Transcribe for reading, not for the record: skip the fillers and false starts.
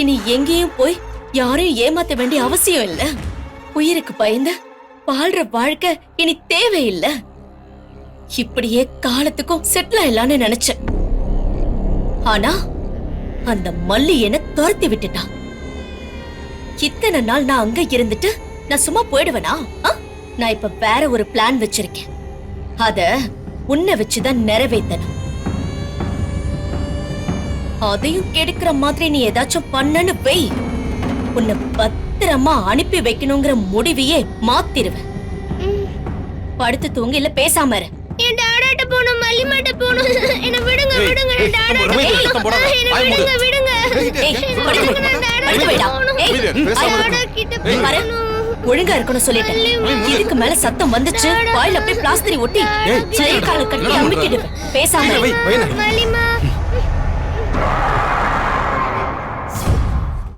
இனி எங்கேயும் போய் யாரையும் ஏமாத்த வேண்டிய அவசியம் இல்ல. உயிருக்கு பயந்து வாழ்ற வாழ்க்கை இனி தேவையில்லை. இப்படியே காலத்துக்கும் செட்டில் ஆயிடலான்னு நினைச்சேன். ஆனா அந்த மல்லி என்ன துரத்தி விட்டுட்டான். இத்தனை நாள் நான் அங்க இருந்துட்டு நான் சும்மா போயிடுவேனா? நான் இப்ப வேற ஒரு பிளான் வச்சிருக்கேன். அத உன்னை வச்சுதான் நிறைவேற்றணும். அதையும் கெடுக்கிற மாதிரி நீ ஏதாச்சும் பண்ணனு வை, உன்னை பத்திரமா அனுப்பி வைக்கணுங்கிற முடிவையே மாத்திருவேன். படுத்து தூங்க இல்ல பேசாம இரு. என் டாடாட்ட போணும், மல்லிமாட்ட போணும். என்ன விடுங்க விடுங்க, என் டாடாட்ட போணும். என்ன விடுங்க விடுங்க. ஒழுங்கா இருக்கணும் சொல்லிட்டேன். இதுக்கு மேல சத்தம் வந்துச்சு வாயில அப்படியே பிளாஸ்டரி ஒட்டி கை கால கட்டி அமுக்கிடுவேன். பேசாம மல்லிமா